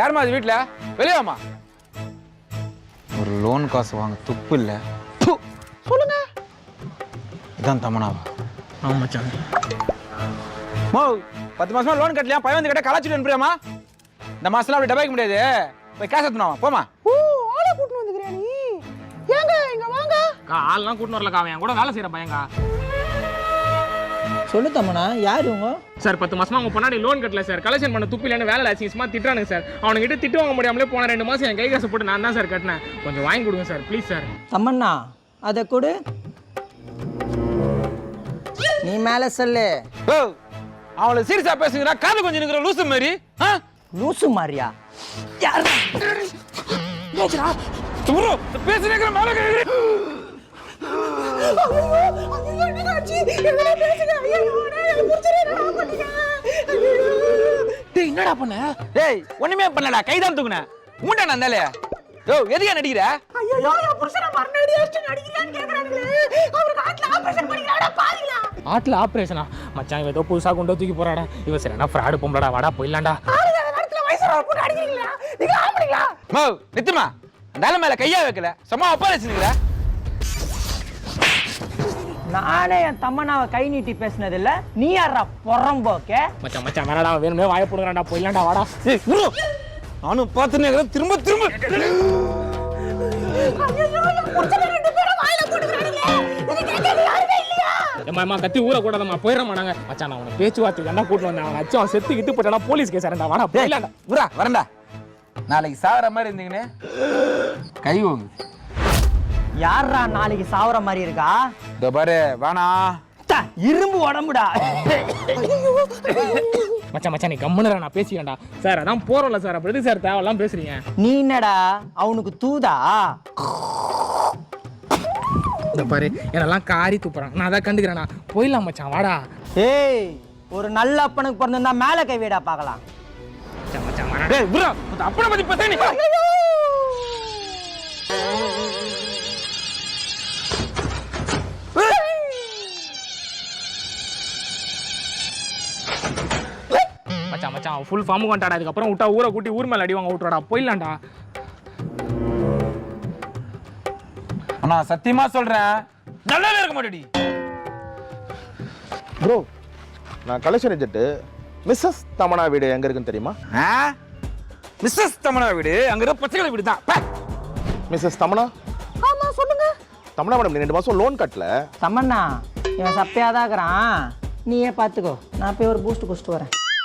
யாருமா அது வீட்டில் வெளியாமா? ஒரு லோன் காசு வாங்க துப்பு இல்லை. சொல்லுங்க. இதான் தமனாவா? ஆமா மச்சான். மோ 10 மாசமா லோன் கட்டலையா? பையன் வந்து கிட்ட கலாச்சிட்டு அனுப்புறியாமா? இந்த மாசம்லாம் அப்படி டபாய்க்க முடியாது. போய் கேஷ் எடுத்துனாமா போமா. ஆளை கூட்டிட்டு வந்துக்கிறியா நீ? ஏங்க இங்க வாங்க. ஆள்லாம் கூட்டின்னு வரலக்கா, அவன் என் கூட வேலை செய்யற பையங்க. சொல்லு தம்மனா, யார் இவங்க? சார் 10 மாசமா அவங்க பொண்ணாடி லோன் கட்டல சார். கலெக்ஷன் பண்ண துப்பிலன்னு வேலை அசிங்கமா திட்டுறானுங்க சார். அவனுங்கிட்ட திட்டு வாங்க முடியாமலே போன 2 மாசம் என் கை காசு போட்டு நான் தான் சார் கட்டினேன். கொஞ்சம் வாங்கி கொடுங்க சார் ப்ளீஸ் சார். தம்மண்ணா அதை கொடு. நீ மேல சொல்லு. ஓ அவளை சீரியஸா பேசுங்கடா. காது கொஞ்சம் நிக்கிற லூசு மாதிரி. லூசு மாதிரியா? யார் ப்ரோ பேசுறேங்கற மேல கேக்குறீ. டேய் என்னடா பண்ண? டேய் ஒண்ணுமே பண்ணலடா. கைதான் தூக்குனே. மூண்டா நந்தாலே. யோ எதுக்கு நடிக்கிற? ஐயோ என் புருஷனை மரணடி அடிச்சு நடிக்கிறான்னு கேக்குறானுங்களே. அவருக்கு ஆட்ல ஆபரேஷன் பண்ணிக்கறாடா பாருங்களா. ஆட்ல ஆபரேஷனா? மச்சான் இவன் ஏதோ புதுசா கொண்டு தூக்கி போறாடா. இவன் சரியான ஃப்ராட் பொம்பளடா. வாடா போயிடலாம்டா. ஆளுங்க அந்த நேரத்துல வயசுல போட்டு அடிக்கிறீங்களா? நீங்க ஆம்பளைங்களா? மோ நித்துமா அந்த மேல கையா வைக்கல. சும்மா ஆபரேஷன்ங்கற. நானே என் தம்மனாவை கை நீட்டி பேசினது இல்ல. நீ யாரா பொறம்போக்கே? மச்சான் மச்சான் வேணடா, வேணுமே வாய போடுங்கடா. போயிடலாம்டா வாடா. ஏய் ப்ரோ நானும் பாத்துனே திரும்ப திரும்ப. ஐயோ என் புருஷனை 2 பேரும் வாயில போட்டுக்கறானுங்களே. இது கேட்கறது யாருமே இல்லையா? ஏம்மா கத்தி ஊற கூடாதம்மா. போயிடறமா நாங்க. மச்சான் நான் உன பேச்சுவார்த்தை தாண்டா கூட்டிட்டு வந்தேன். அவன் அச்சு அவன் செத்து கிட்டு போட்டானா போலீஸ் கேஸ் ஆறடா. வாடா போயிடலாம்டா. புரா வரண்டா. நாளைக்கு சாவற மாதிரி இருந்தீங்கனே கை ஓங்கு. யாரா நாளைக்கு சாவற மாதிரி இருக்கா? இந்த பாரு வானா இரும்பு உடம்புடா. மச்சான் மச்சான் நீ கம்முனடா, நான் பேசிக்கேன்டா. சார் அதான் போறோம்ல சார். அப்படி எதுக்கு சார் தேவையெல்லாம் பேசுறீங்க? நீ என்னடா அவனுக்கு தூதா? இந்த பாரு என்னெல்லாம் காரி துப்புறான். நான் அதான் கண்டுக்கிறேண்ணா. போயிடலாம் மச்சான் வாடா. ஏய் ஒரு நல்ல அப்பனுக்கு பிறந்திருந்தா மேல கை வைடா பார்க்கலாம். மச்சான் மச்சான் வாடா. டேய் புரா அப்பன பத்தி பத்தே நீ. மச்சான் மச்சான் ஃபுல் ஃபார்ம் கொண்டாடா. அதுக்கப்புறம் விட்டா ஊரை கூட்டி ஊர் மேல அடிவாங்க விட்டுறடா. போயிடலாம்டா. அண்ணா சத்தியமா சொல்றேன் நல்லாவே இருக்க மாட்டேடி. ப்ரோ நான் கலெக்ஷன் ஏஜென்ட். மிஸ்ஸஸ் தமனா வீடு எங்க இருக்குன்னு தெரியுமா? மிஸ்ஸஸ் தமனா வீடு அங்க இருக்க பச்சைகளை வீடு தான். மிஸ்ஸஸ் தமனா? ஆமா சொல்லுங்க. தமனா மேடம் 2 மாசம் லோன் கட்டல. தமன்னா இவன் சப்பையாதான் இருக்கிறான். நீயே பாத்துக்கோ. நான் போய் ஒரு பூஸ்ட் குடிச்சிட்டு வரேன்.